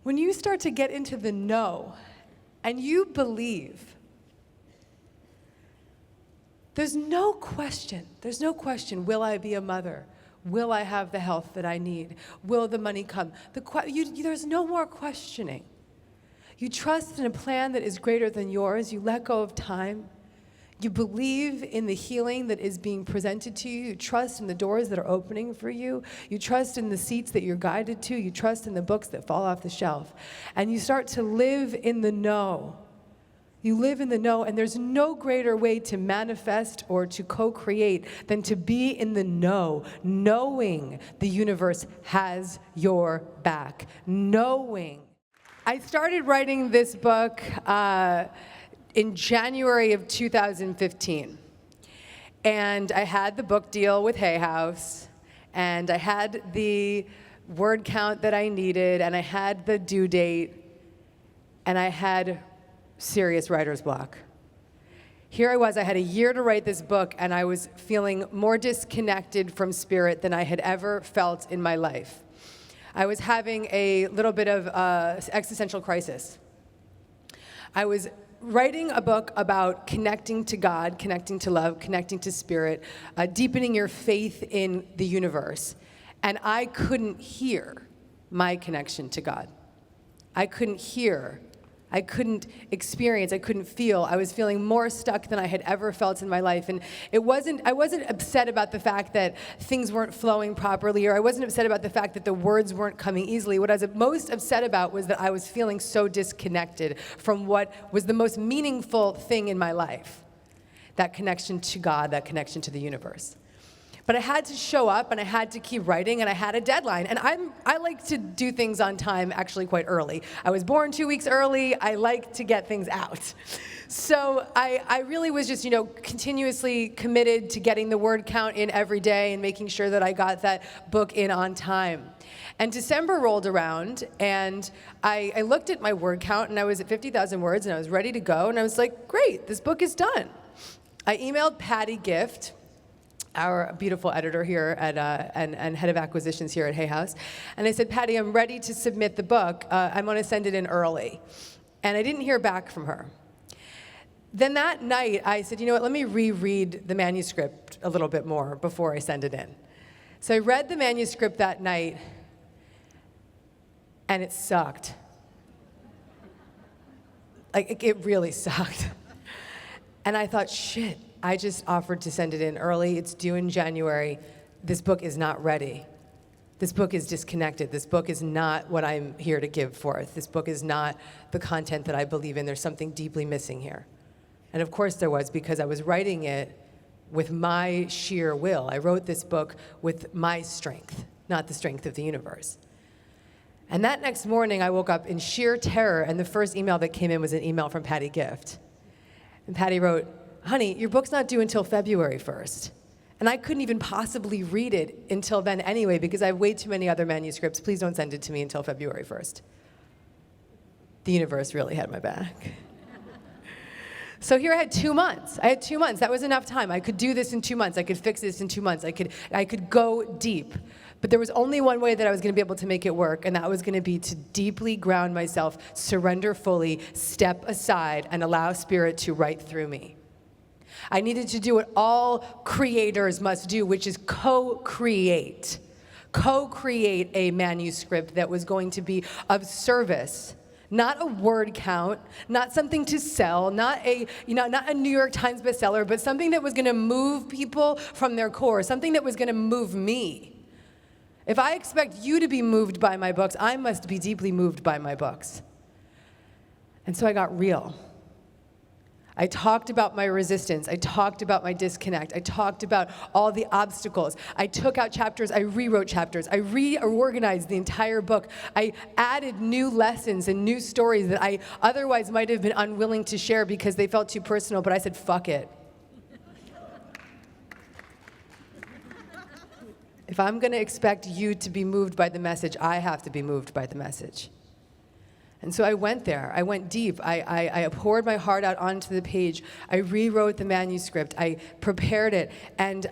When you start to get into the know and you believe, there's no question, will I be a mother? Will I have the health that I need? Will the money come? There's no more questioning. You trust in a plan that is greater than yours. You let go of time. You believe in the healing that is being presented to you. You trust in the doors that are opening for you. You trust in the seats that you're guided to. You trust in the books that fall off the shelf. And you start to live in the know. You live in the know, and there's no greater way to manifest or to co-create than to be in the know, knowing the universe has your back, knowing. I started writing this book in January of 2015. And I had the book deal with Hay House, and I had the word count that I needed, and I had the due date, and I had serious writer's block. Here I was, I had a year to write this book, and I was feeling more disconnected from spirit than I had ever felt in my life. I was having a little bit of existential crisis. I was writing a book about connecting to God, connecting to love, connecting to spirit, deepening your faith in the universe. And I couldn't hear my connection to God. I couldn't hear. I couldn't experience, I couldn't feel. I was feeling more stuck than I had ever felt in my life. And I wasn't upset about the fact that things weren't flowing properly, or I wasn't upset about the fact that the words weren't coming easily. What I was most upset about was that I was feeling so disconnected from what was the most meaningful thing in my life, that connection to God, that connection to the universe. But I had to show up, and I had to keep writing, and I had a deadline. And I like to do things on time, actually quite early. I was born 2 weeks early. I like to get things out. So I really was just, continuously committed to getting the word count in every day and making sure that I got that book in on time. And December rolled around, and I looked at my word count, and I was at 50,000 words, and I was ready to go. And I was like, great, this book is done. I emailed Patty Gift, our beautiful editor here at and head of acquisitions here at Hay House. And I said, Patty, I'm ready to submit the book. I'm going to send it in early. And I didn't hear back from her. Then that night, I said, you know what, let me reread the manuscript a little bit more before I send it in. So I read the manuscript that night, and it sucked. Like, it really sucked. And I thought, shit, I just offered to send it in early. It's due in January. This book is not ready. This book is disconnected. This book is not what I'm here to give forth. This book is not the content that I believe in. There's something deeply missing here. And of course there was, because I was writing it with my sheer will. I wrote this book with my strength, not the strength of the universe. And that next morning, I woke up in sheer terror, and the first email that came in was an email from Patty Gift. And Patty wrote, honey, your book's not due until February 1st. And I couldn't even possibly read it until then anyway, because I have way too many other manuscripts. Please don't send it to me until February 1st. The universe really had my back. So here I had 2 months. That was enough time. I could do this in 2 months. I could fix this in 2 months. I could go deep. But there was only one way that I was going to be able to make it work, and that was going to be to deeply ground myself, surrender fully, step aside, and allow Spirit to write through me. I needed to do what all creators must do, which is co-create. Co-create a manuscript that was going to be of service. Not a word count, not something to sell, not a New York Times bestseller, but something that was going to move people from their core, something that was going to move me. If I expect you to be moved by my books, I must be deeply moved by my books. And so I got real. I talked about my resistance. I talked about my disconnect. I talked about all the obstacles. I took out chapters. I rewrote chapters. I reorganized the entire book. I added new lessons and new stories that I otherwise might have been unwilling to share because they felt too personal, but I said, fuck it. If I'm going to expect you to be moved by the message, I have to be moved by the message. And so I went there. I went deep. I poured my heart out onto the page. I rewrote the manuscript. I prepared it. And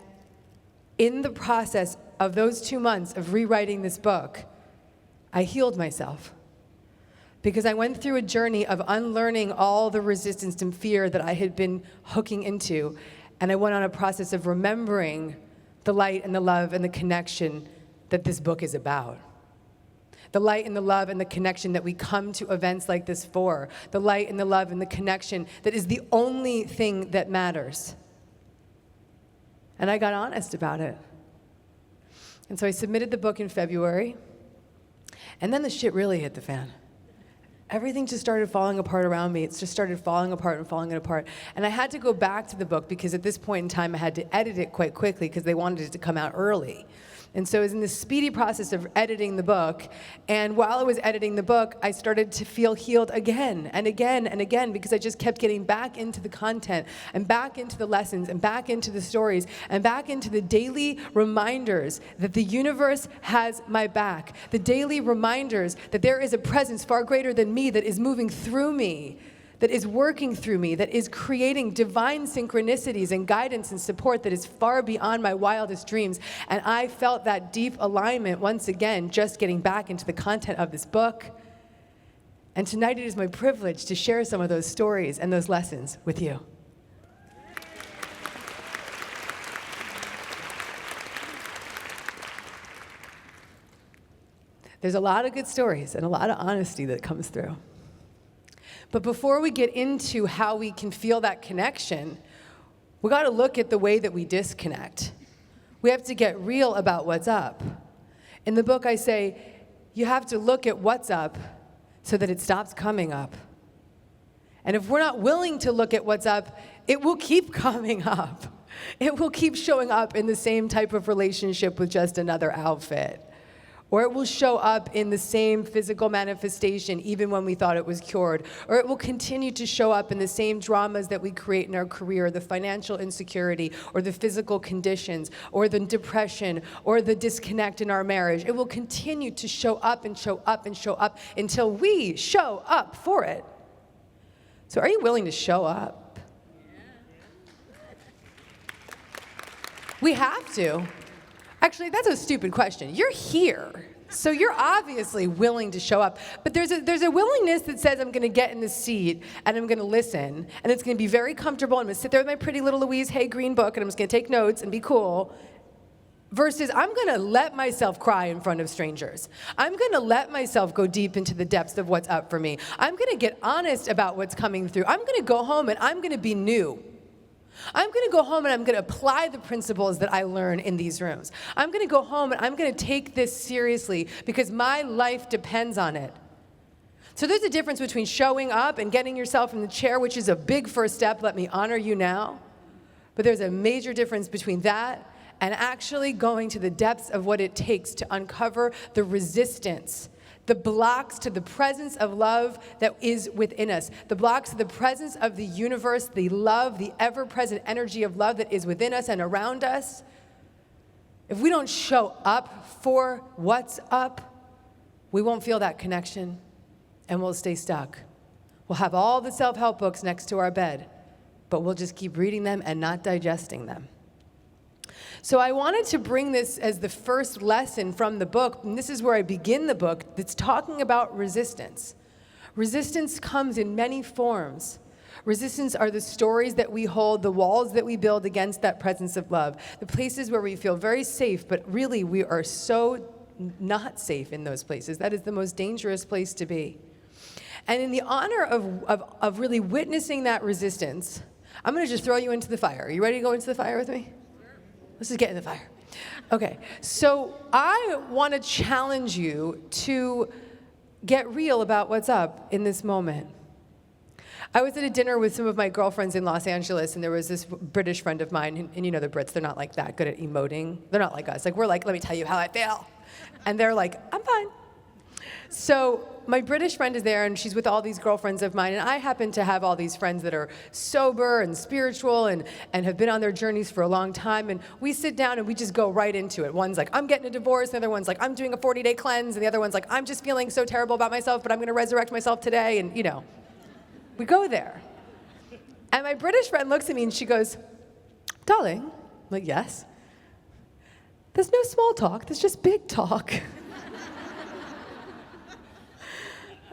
in the process of those 2 months of rewriting this book, I healed myself. because I went through a journey of unlearning all the resistance and fear that I had been hooking into, and I went on a process of remembering the light and the love and the connection that this book is about. The light and the love and the connection that we come to events like this for. The light and the love and the connection that is the only thing that matters. And I got honest about it. And so I submitted the book in February, and then the shit really hit the fan. Everything just started falling apart around me. It just started falling apart and falling apart. And I had to go back to the book because at this point in time I had to edit it quite quickly because they wanted it to come out early. And so I was in this speedy process of editing the book. And while I was editing the book, I started to feel healed again and again and again because I just kept getting back into the content and back into the lessons and back into the stories and back into the daily reminders that the universe has my back. The daily reminders that there is a presence far greater than me that is moving through me, that is working through me, that is creating divine synchronicities and guidance and support that is far beyond my wildest dreams. And I felt that deep alignment once again, just getting back into the content of this book. And tonight it is my privilege to share some of those stories and those lessons with you. There's a lot of good stories and a lot of honesty that comes through. But before we get into how we can feel that connection, we got to look at the way that we disconnect. We have to get real about what's up. In the book, I say, you have to look at what's up so that it stops coming up. And if we're not willing to look at what's up, it will keep coming up. It will keep showing up in the same type of relationship with just another outfit. Or it will show up in the same physical manifestation even when we thought it was cured. Or it will continue to show up in the same dramas that we create in our career, the financial insecurity, or the physical conditions, or the depression, or the disconnect in our marriage. It will continue to show up and show up and show up until we show up for it. So are you willing to show up? We have to. Actually, that's a stupid question. You're here, so you're obviously willing to show up. But there's a willingness that says, I'm going to get in the seat, and I'm going to listen, and it's going to be very comfortable. I'm going to sit there with my pretty little Louise Hay green book, and I'm just going to take notes and be cool, versus I'm going to let myself cry in front of strangers. I'm going to let myself go deep into the depths of what's up for me. I'm going to get honest about what's coming through. I'm going to go home, and I'm going to be new. I'm going to go home and I'm going to apply the principles that I learn in these rooms. I'm going to go home and I'm going to take this seriously because my life depends on it. So there's a difference between showing up and getting yourself in the chair, which is a big first step, let me honor you now. But there's a major difference between that and actually going to the depths of what it takes to uncover the resistance, the blocks to the presence of love that is within us, the blocks to the presence of the universe, the love, the ever-present energy of love that is within us and around us. If we don't show up for what's up, we won't feel that connection and we'll stay stuck. We'll have all the self-help books next to our bed, but we'll just keep reading them and not digesting them. So I wanted to bring this as the first lesson from the book, and this is where I begin the book, that's talking about resistance. Resistance comes in many forms. Resistance are the stories that we hold, the walls that we build against that presence of love, the places where we feel very safe, but really we are so not safe in those places. That is the most dangerous place to be. And in the honor of really witnessing that resistance, I'm going to just throw you into the fire. Are you ready to go into the fire with me? Let's just get in the fire. Okay, so I want to challenge you to get real about what's up in this moment. I was at a dinner with some of my girlfriends in Los Angeles, and there was this British friend of mine, and you know the Brits, they're not like that good at emoting. They're not like us. Like, we're like, let me tell you how I feel. And they're like, I'm fine. So my British friend is there, and she's with all these girlfriends of mine, and I happen to have all these friends that are sober and spiritual and have been on their journeys for a long time, and we sit down and we just go right into it. One's like, I'm getting a divorce, the other one's like, I'm doing a 40-day cleanse, and the other one's like, I'm just feeling so terrible about myself, but I'm going to resurrect myself today, and you know, we go there. And my British friend looks at me and she goes, darling, I'm like, yes. There's no small talk, there's just big talk.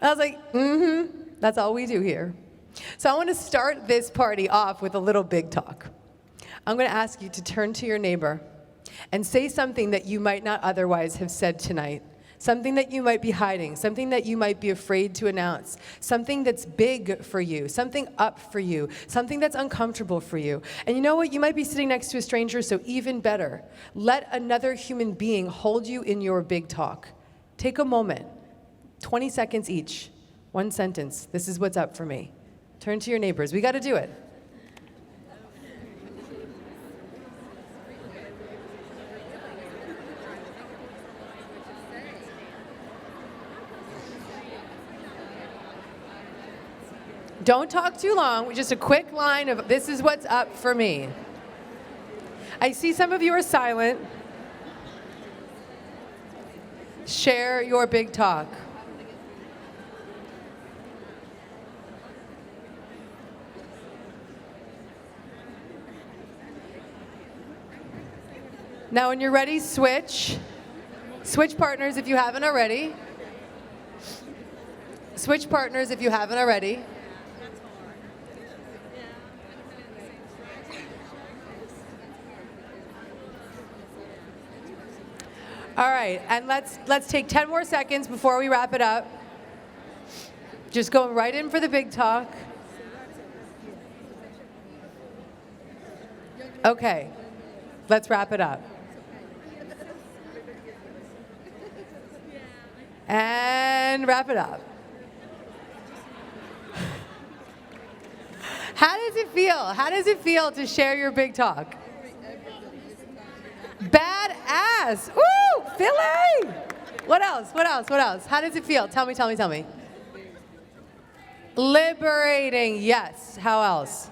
I was like, that's all we do here. So I want to start this party off with a little big talk. I'm going to ask you to turn to your neighbor and say something that you might not otherwise have said tonight. Something that you might be hiding, something that you might be afraid to announce, something that's big for you, something up for you, something that's uncomfortable for you. And you know what? You might be sitting next to a stranger, so even better. Let another human being hold you in your big talk. Take a moment, 20 seconds each, one sentence. This is what's up for me. Turn to your neighbors. We got to do it. Don't talk too long, just a quick line of, this is what's up for me. I see some of you are silent. Share your big talk. Now when you're ready, switch. Switch partners if you haven't already. Switch partners if you haven't already. All right, and let's take 10 more seconds before we wrap it up. Just going right in for the big talk. Okay, let's wrap it up. And wrap it up. How does it feel? How does it feel to share your big talk? Badass. Ooh, Philly. What else? What else? What else? How does it feel? Tell me, tell me, tell me. Liberating. Yes. How else?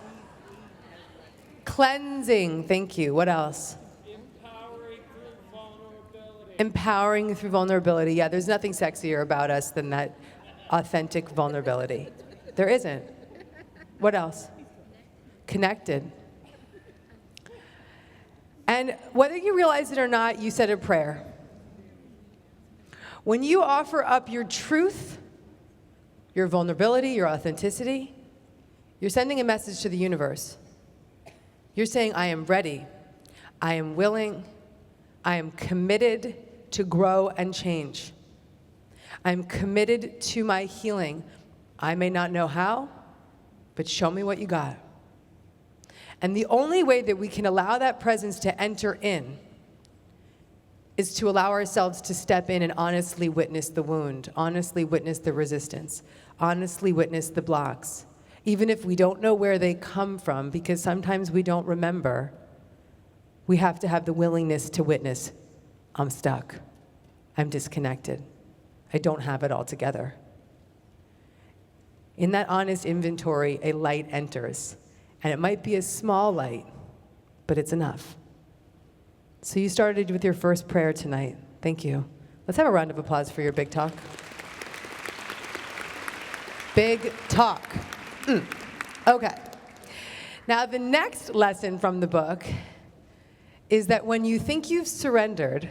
Cleansing. Thank you. What else? Empowering through vulnerability. Empowering through vulnerability. Yeah, there's nothing sexier about us than that authentic vulnerability. There isn't. What else? Connected. And whether you realize it or not, you said a prayer. When you offer up your truth, your vulnerability, your authenticity, you're sending a message to the universe. You're saying, I am ready, I am willing, I am committed to grow and change. I'm committed to my healing. I may not know how, but show me what you got. And the only way that we can allow that presence to enter in is to allow ourselves to step in and honestly witness the wound, honestly witness the resistance, honestly witness the blocks, even if we don't know where they come from, because sometimes we don't remember. We have to have the willingness to witness, I'm stuck, I'm disconnected, I don't have it all together. In that honest inventory, a light enters. And it might be a small light, but it's enough. So you started with your first prayer tonight. Thank you. Let's have a round of applause for your big talk. Big talk. Okay. Now the next lesson from the book is that when you think you've surrendered,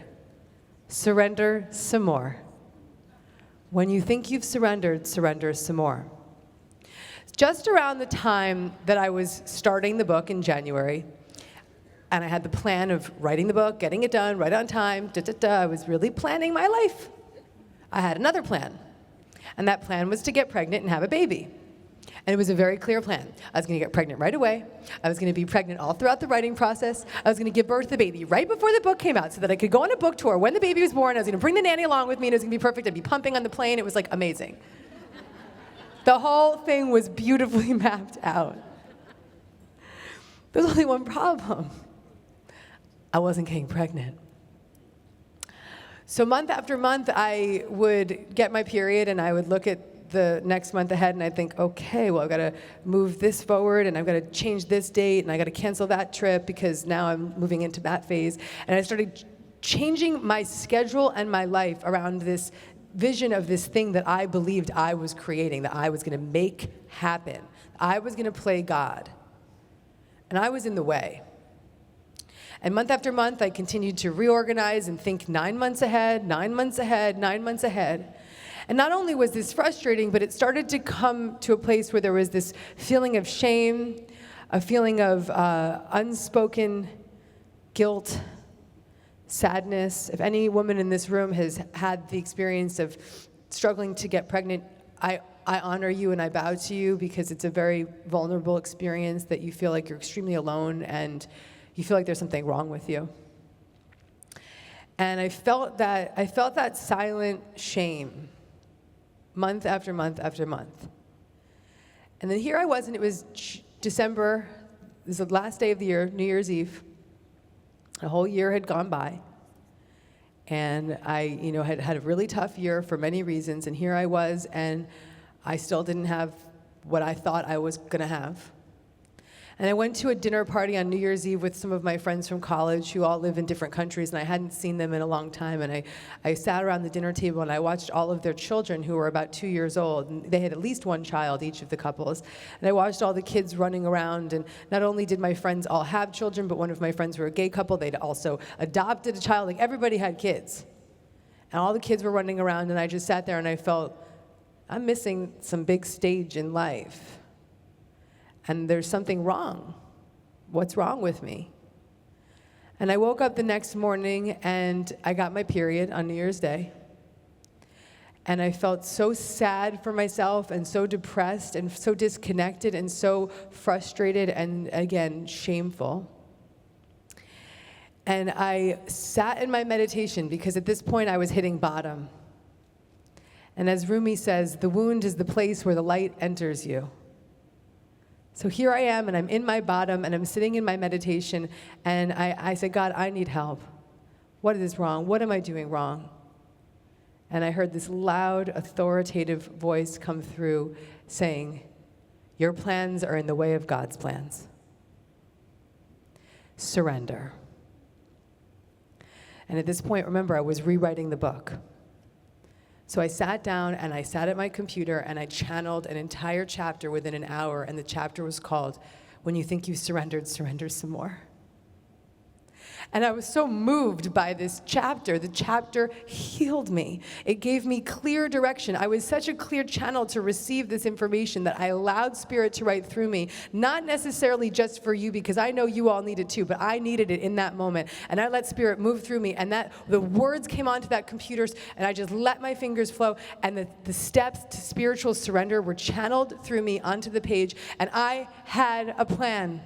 surrender some more. When you think you've surrendered, surrender some more. Just around the time that I was starting the book in January, and I had the plan of writing the book, getting it done right on time, I was really planning my life. I had another plan, and that plan was to get pregnant and have a baby. And it was a very clear plan. I was going to get pregnant right away. I was going to be pregnant all throughout the writing process. I was going to give birth to the baby right before the book came out so that I could go on a book tour when the baby was born. I was going to bring the nanny along with me, and it was going to be perfect. I'd be pumping on the plane. It was like amazing. The whole thing was beautifully mapped out. There's only one problem. I wasn't getting pregnant. So month after month, I would get my period, and I would look at the next month ahead, and I'd think, okay, well, I've got to move this forward, and I've got to change this date, and I've got to cancel that trip because now I'm moving into that phase. And I started changing my schedule and my life around this vision of this thing that I believed I was creating, that I was going to make happen. I was going to play God. And I was in the way. And month after month, I continued to reorganize and think 9 months ahead, 9 months ahead, 9 months ahead. And not only was this frustrating, but it started to come to a place where there was this feeling of shame, a feeling of unspoken guilt, sadness. If any woman in this room has had the experience of struggling to get pregnant, I honor you and I bow to you, because it's a very vulnerable experience that you feel like you're extremely alone and you feel like there's something wrong with you. And I felt that silent shame month after month after month. And then here I was, and it was December. It was the last day of the year, New Year's Eve. A whole year had gone by. And I, had had a really tough year for many reasons. And here I was, and I still didn't have what I thought I was going to have. And I went to a dinner party on New Year's Eve with some of my friends from college who all live in different countries, and I hadn't seen them in a long time. And I sat around the dinner table, and I watched all of their children, who were about 2 years old. And they had at least one child, each of the couples. And I watched all the kids running around. And not only did my friends all have children, but one of my friends were a gay couple. They'd also adopted a child. Like, everybody had kids. And all the kids were running around, and I just sat there, and I felt, I'm missing some big stage in life. And there's something wrong. What's wrong with me? And I woke up the next morning, and I got my period on New Year's Day. And I felt so sad for myself, and so depressed, and so disconnected, and so frustrated, and again, shameful. And I sat in my meditation, because at this point I was hitting bottom. And as Rumi says, the wound is the place where the light enters you. So here I am, and I'm in my bottom, and I'm sitting in my meditation, and I said, God, I need help. What is wrong? What am I doing wrong? And I heard this loud, authoritative voice come through saying, your plans are in the way of God's plans. Surrender. And at this point, remember, I was rewriting the book. So I sat down, and I sat at my computer, and I channeled an entire chapter within an hour, and the chapter was called, When You Think You've Surrendered, Surrender Some More. And I was so moved by this chapter. The chapter healed me. It gave me clear direction. I was such a clear channel to receive this information that I allowed Spirit to write through me, not necessarily just for you, because I know you all need it too, but I needed it in that moment. And I let Spirit move through me, and the words came onto that computer, and I just let my fingers flow, and the steps to spiritual surrender were channeled through me onto the page, and I had a plan.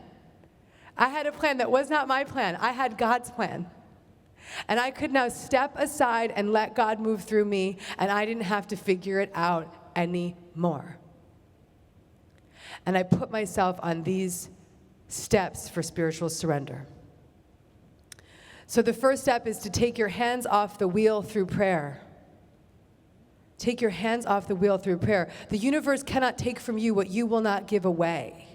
I had a plan that was not my plan. I had God's plan. And I could now step aside and let God move through me, and I didn't have to figure it out anymore. And I put myself on these steps for spiritual surrender. So the first step is to take your hands off the wheel through prayer. Take your hands off the wheel through prayer. The universe cannot take from you what you will not give away.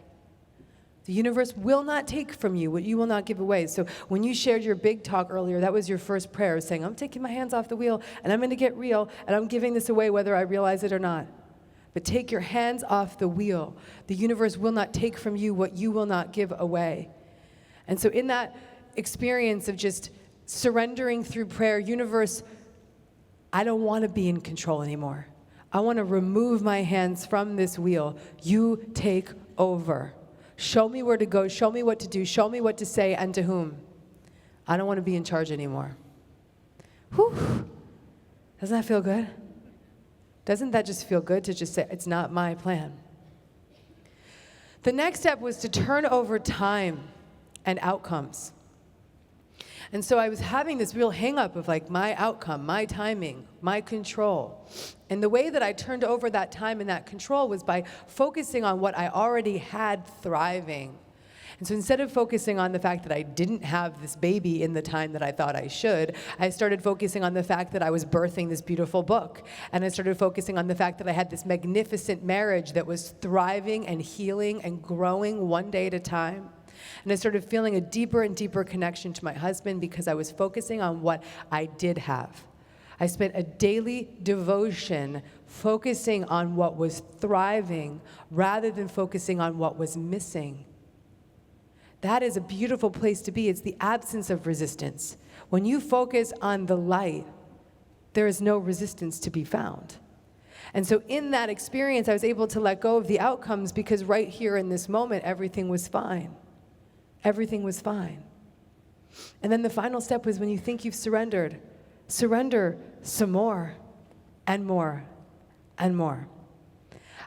The universe will not take from you what you will not give away. So when you shared your big talk earlier, that was your first prayer, saying, I'm taking my hands off the wheel, and I'm going to get real, and I'm giving this away whether I realize it or not. But take your hands off the wheel. The universe will not take from you what you will not give away. And so in that experience of just surrendering through prayer, universe, I don't want to be in control anymore. I want to remove my hands from this wheel. You take over. Show me where to go, show me what to do, show me what to say and to whom. I don't want to be in charge anymore. Whew. Doesn't that feel good? Doesn't that just feel good to just say, it's not my plan? The next step was to turn over time and outcomes. And so I was having this real hang-up of like my outcome, my timing, my control. And the way that I turned over that time and that control was by focusing on what I already had thriving. And so instead of focusing on the fact that I didn't have this baby in the time that I thought I should, I started focusing on the fact that I was birthing this beautiful book. And I started focusing on the fact that I had this magnificent marriage that was thriving and healing and growing one day at a time. And I started feeling a deeper and deeper connection to my husband because I was focusing on what I did have. I spent a daily devotion focusing on what was thriving rather than focusing on what was missing. That is a beautiful place to be. It's the absence of resistance. When you focus on the light, there is no resistance to be found. And so in that experience, I was able to let go of the outcomes because right here in this moment, everything was fine. Everything was fine. And then the final step was when you think you've surrendered, surrender some more and more and more.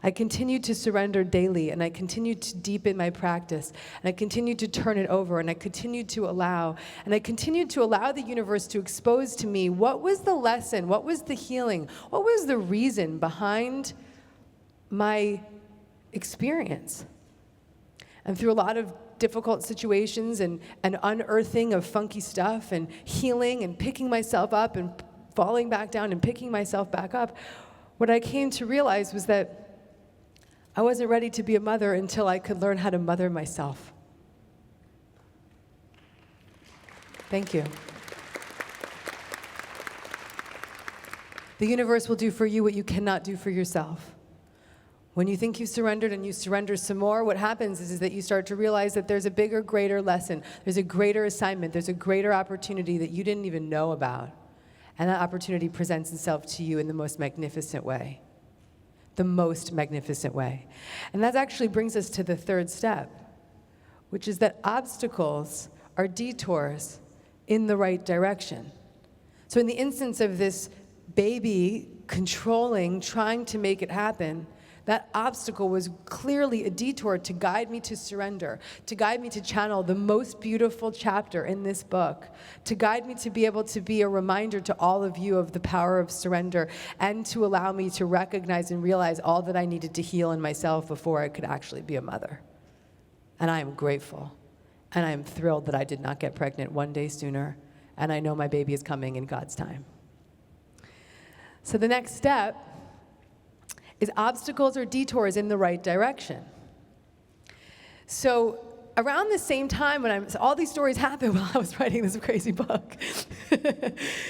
I continued to surrender daily, and I continued to deepen my practice, and I continued to turn it over, and I continued to allow the universe to expose to me what was the lesson, what was the healing, what was the reason behind my experience. And through a lot of difficult situations and unearthing of funky stuff and healing and picking myself up and falling back down and picking myself back up, what I came to realize was that I wasn't ready to be a mother until I could learn how to mother myself. Thank you. The universe will do for you what you cannot do for yourself. When you think you've surrendered and you surrender some more, what happens is that you start to realize that there's a bigger, greater lesson. There's a greater assignment. There's a greater opportunity that you didn't even know about. And that opportunity presents itself to you in the most magnificent way. The most magnificent way. And that actually brings us to the third step, which is that obstacles are detours in the right direction. So in the instance of this baby controlling, trying to make it happen, that obstacle was clearly a detour to guide me to surrender, to guide me to channel the most beautiful chapter in this book, to guide me to be able to be a reminder to all of you of the power of surrender, and to allow me to recognize and realize all that I needed to heal in myself before I could actually be a mother. And I am grateful, and I am thrilled that I did not get pregnant one day sooner, and I know my baby is coming in God's time. So the next step is obstacles or detours in the right direction. So around the same time all these stories happened while I was writing this crazy book.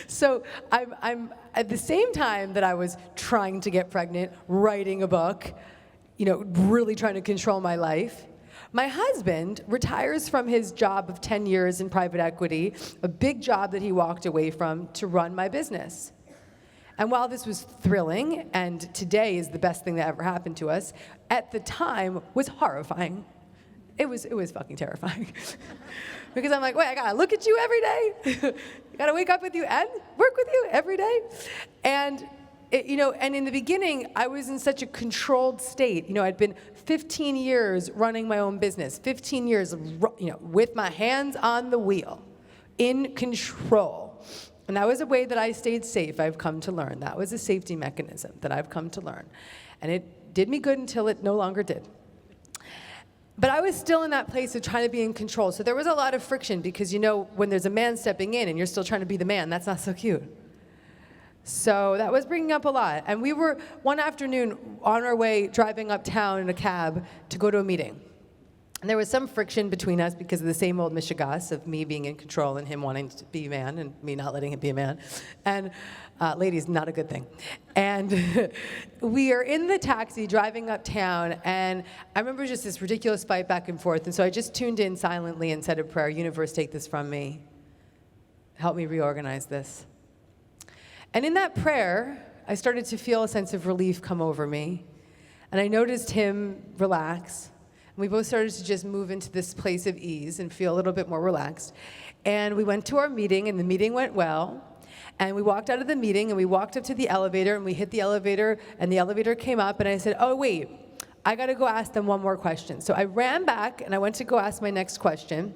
So I'm at the same time that I was trying to get pregnant, writing a book, really trying to control my life. My husband retires from his job of 10 years in private equity, a big job that he walked away from to run my business. And while this was thrilling, and today is the best thing that ever happened to us, at the time was horrifying. It was fucking terrifying. Because I'm like, wait, I gotta look at you every day? I gotta wake up with you and work with you every day? And and in the beginning, I was in such a controlled state. I'd been 15 years running my own business, 15 years, with my hands on the wheel, in control. And that was a way that I stayed safe, I've come to learn. That was a safety mechanism that I've come to learn. And it did me good until it no longer did. But I was still in that place of trying to be in control. So there was a lot of friction because, when there's a man stepping in and you're still trying to be the man, that's not so cute. So that was bringing up a lot. And we were, one afternoon, on our way driving uptown in a cab to go to a meeting. And there was some friction between us because of the same old mishigas of me being in control and him wanting to be a man and me not letting him be a man. And ladies, not a good thing. And we are in the taxi driving uptown, and I remember just this ridiculous fight back and forth. And so I just tuned in silently and said a prayer, universe, take this from me. Help me reorganize this. And in that prayer, I started to feel a sense of relief come over me. And I noticed him relax. We both started to just move into this place of ease and feel a little bit more relaxed. And we went to our meeting, and the meeting went well. And we walked out of the meeting, and we walked up to the elevator, and we hit the elevator, and the elevator came up, and I said, oh, wait, I got to go ask them one more question. So I ran back, and I went to go ask my next question.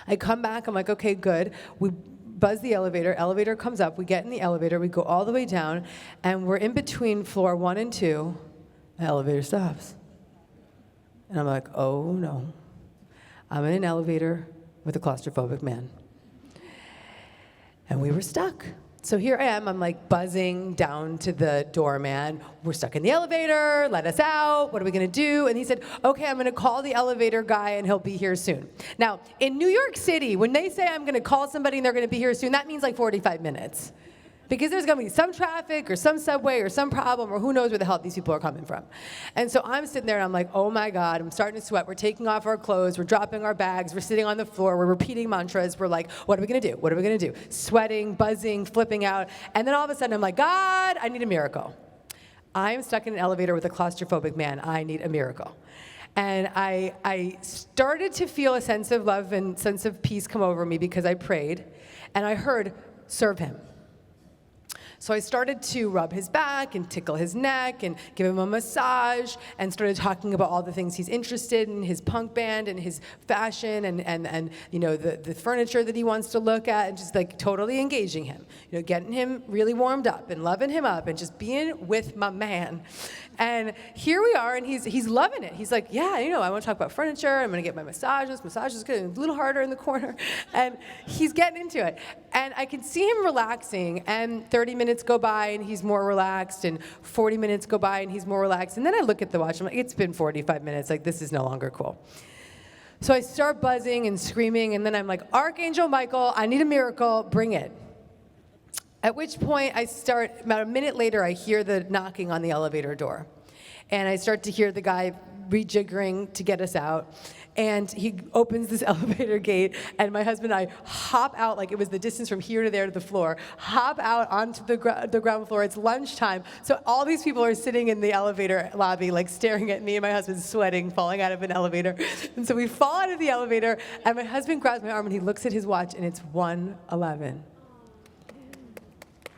I come back, I'm like, okay, good. We buzz the elevator comes up, we get in the elevator, we go all the way down, and we're in between floor 1 and 2, the elevator stops. And I'm like, oh no, I'm in an elevator with a claustrophobic man. And we were stuck. So here I am, I'm like buzzing down to the doorman. We're stuck in the elevator, let us out, what are we gonna do? And he said, okay, I'm gonna call the elevator guy and he'll be here soon. Now, in New York City, when they say I'm gonna call somebody and they're gonna be here soon, that means like 45 minutes. Because there's gonna be some traffic or some subway or some problem or who knows where the hell these people are coming from. And so I'm sitting there and I'm like, oh my God, I'm starting to sweat. We're taking off our clothes, we're dropping our bags, we're sitting on the floor, we're repeating mantras. We're like, what are we gonna do? What are we gonna do? Sweating, buzzing, flipping out. And then all of a sudden I'm like, God, I need a miracle. I'm stuck in an elevator with a claustrophobic man. I need a miracle. And I started to feel a sense of love and sense of peace come over me because I prayed, and I heard, serve him. So I started to rub his back and tickle his neck and give him a massage and started talking about all the things he's interested in, his punk band and his fashion and you know, the furniture that he wants to look at, and just like totally engaging him, you know, getting him really warmed up and loving him up and just being with my man. And here we are, and he's loving it. He's like, yeah, you know, I want to talk about furniture. I'm going to get my massage. This massage is good. A little harder in the corner. And he's getting into it. And I can see him relaxing, and 30 minutes go by, and he's more relaxed, and 40 minutes go by, and he's more relaxed. And then I look at the watch. I'm like, it's been 45 minutes. Like, this is no longer cool. So I start buzzing and screaming, and then I'm like, Archangel Michael, I need a miracle. Bring it. At which point about a minute later, I hear the knocking on the elevator door. And I start to hear the guy rejiggering to get us out. And he opens this elevator gate, and my husband and I hop out, like it was the distance from here to there to the floor, hop out onto the ground floor. It's lunchtime. So all these people are sitting in the elevator lobby, like staring at me, and my husband's sweating, falling out of an elevator. And so we fall out of the elevator, and my husband grabs my arm, and he looks at his watch, and it's 1:11.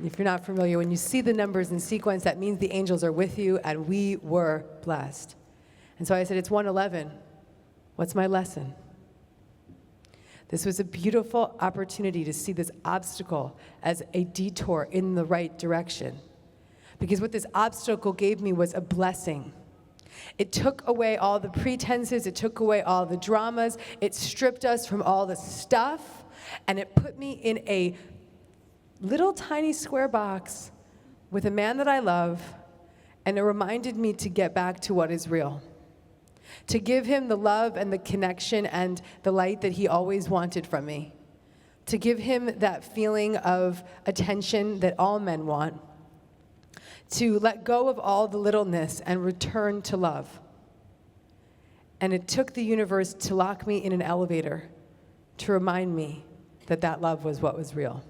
If you're not familiar, when you see the numbers in sequence, that means the angels are with you, and we were blessed. And so I said, it's 1:11. What's my lesson? This was a beautiful opportunity to see this obstacle as a detour in the right direction. Because what this obstacle gave me was a blessing. It took away all the pretenses, it took away all the dramas, it stripped us from all the stuff, and it put me in a little tiny square box with a man that I love, and it reminded me to get back to what is real. To give him the love and the connection and the light that he always wanted from me. To give him that feeling of attention that all men want. To let go of all the littleness and return to love. And it took the universe to lock me in an elevator to remind me that that love was what was real.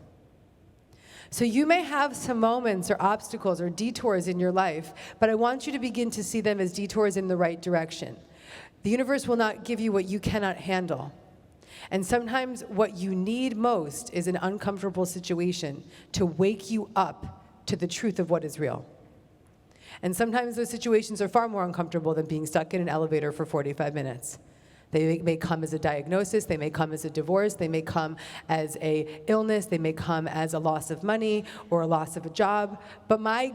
So you may have some moments or obstacles or detours in your life, but I want you to begin to see them as detours in the right direction. The universe will not give you what you cannot handle. And sometimes what you need most is an uncomfortable situation to wake you up to the truth of what is real. And sometimes those situations are far more uncomfortable than being stuck in an elevator for 45 minutes. They may come as a diagnosis, they may come as a divorce, they may come as an illness, they may come as a loss of money or a loss of a job. But my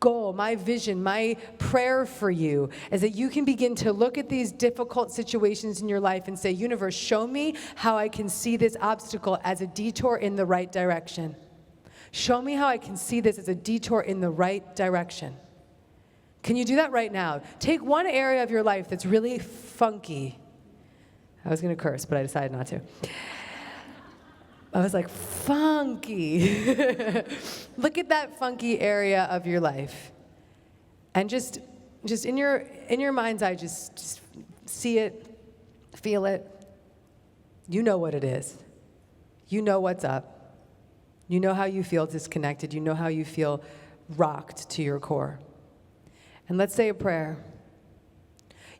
goal, my vision, my prayer for you is that you can begin to look at these difficult situations in your life and say, universe, show me how I can see this obstacle as a detour in the right direction. Show me how I can see this as a detour in the right direction. Can you do that right now? Take one area of your life that's really funky. I was going to curse, but I decided not to. I was like, funky. Look at that funky area of your life. And just in your mind's eye, just see it, feel it. You know what it is. You know what's up. You know how you feel disconnected. You know how you feel rocked to your core. And let's say a prayer.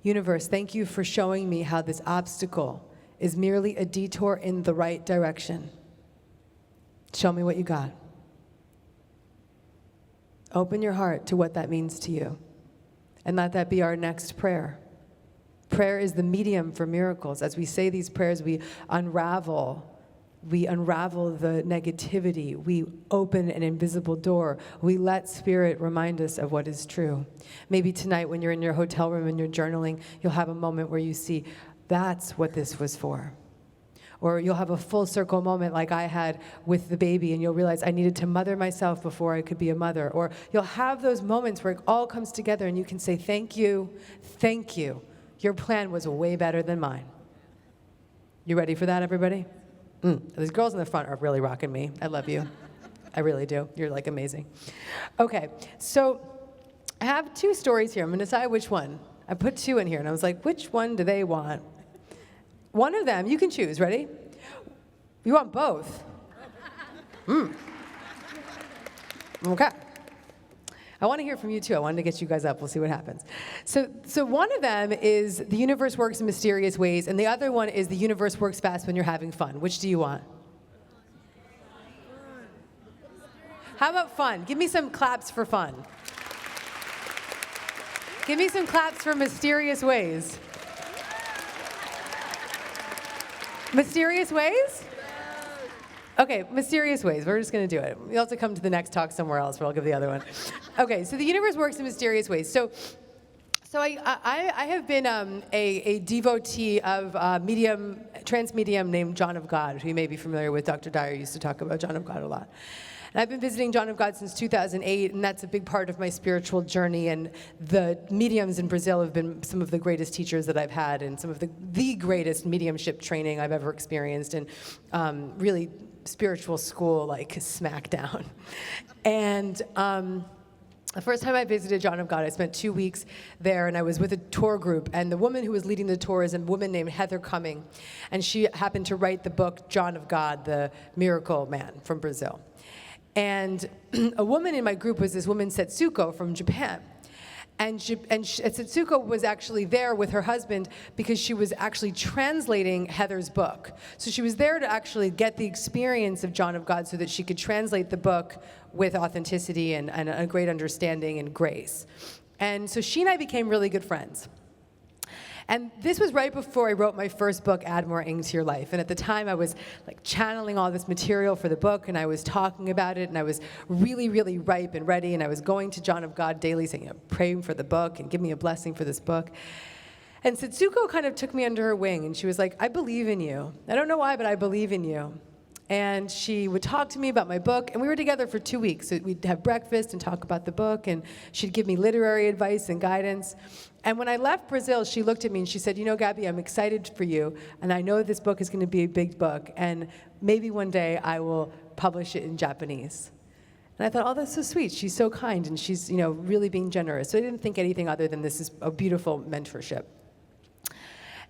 Universe, thank you for showing me how this obstacle is merely a detour in the right direction. Show me what you got. Open your heart to what that means to you. And let that be our next prayer. Prayer is the medium for miracles. As we say these prayers, we unravel the negativity. We open an invisible door. We let Spirit remind us of what is true. Maybe tonight when you're in your hotel room and you're journaling, you'll have a moment where you see, that's what this was for. Or you'll have a full circle moment like I had with the baby, and you'll realize I needed to mother myself before I could be a mother. Or you'll have those moments where it all comes together and you can say, thank you. Your plan was way better than mine. You ready for that, everybody? These girls in the front are really rocking me. I love you. I really do. You're like amazing. Okay, so I have two stories here. I'm going to decide which one. I put two in here, and I was like, which one do they want? One of them, you can choose. Ready? You want both? Okay. I want to hear from you too. I wanted to get you guys up. We'll see what happens. So one of them is the universe works in mysterious ways, and the other one is the universe works fast when you're having fun. Which do you want? How about fun? Give me some claps for fun. Give me some claps for mysterious ways. Mysterious ways? Okay, mysterious ways. We're just going to do it. You'll have to come to the next talk somewhere else, where I'll give the other one. Okay, so the universe works in mysterious ways. So I have been a devotee of trance medium named John of God, who you may be familiar with. Dr. Dyer used to talk about John of God a lot. And I've been visiting John of God since 2008, and that's a big part of my spiritual journey. And the mediums in Brazil have been some of the greatest teachers that I've had, and some of the greatest mediumship training I've ever experienced, and really spiritual school, like smackdown. And the first time I visited John of God, I spent 2 weeks there, and I was with a tour group, and the woman who was leading the tour is a woman named Heather Cumming, and she happened to write the book John of God, the Miracle Man from Brazil. And a woman in my group was this woman, Setsuko, from Japan. And Setsuko was actually there with her husband because she was actually translating Heather's book. So she was there to actually get the experience of John of God so that she could translate the book with authenticity and a great understanding and grace. And so she and I became really good friends. And this was right before I wrote my first book, Add More Ing to Your Life. And at the time, I was like channeling all this material for the book, and I was talking about it, and I was really, really ripe and ready, and I was going to John of God daily saying, praying for the book and give me a blessing for this book. And Setsuko kind of took me under her wing, and she was like, I believe in you. I don't know why, but I believe in you. And she would talk to me about my book, and we were together for 2 weeks. So we'd have breakfast and talk about the book, and she'd give me literary advice and guidance. And when I left Brazil, she looked at me and she said, you know, Gabby, I'm excited for you, and I know this book is going to be a big book, and maybe one day I will publish it in Japanese. And I thought, oh, that's so sweet. She's so kind, and she's, really being generous. So I didn't think anything other than this is a beautiful mentorship.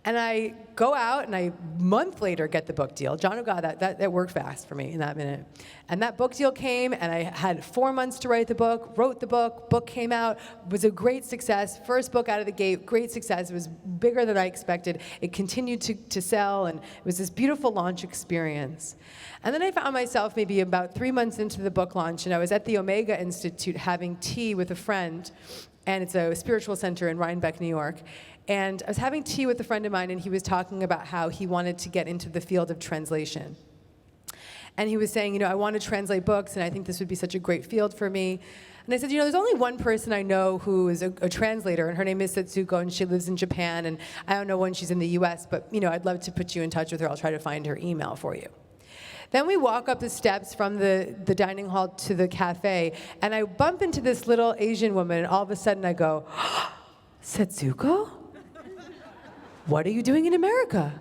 And I go out, and a month later get the book deal. John of God, that worked fast for me in that minute. And that book deal came, and I had 4 months to write the book, wrote the book came out, was a great success. First book out of the gate, great success. It was bigger than I expected. It continued to sell, and it was this beautiful launch experience. And then I found myself maybe about 3 months into the book launch, and I was at the Omega Institute having tea with a friend, and it's a spiritual center in Rhinebeck, New York. And I was having tea with a friend of mine, and he was talking about how he wanted to get into the field of translation. And he was saying, I want to translate books, and I think this would be such a great field for me. And I said, there's only one person I know who is a translator, and her name is Setsuko, and she lives in Japan, and I don't know when she's in the US, but I'd love to put you in touch with her. I'll try to find her email for you. Then we walk up the steps from the dining hall to the cafe, and I bump into this little Asian woman, and all of a sudden I go, Setsuko? What are you doing in America?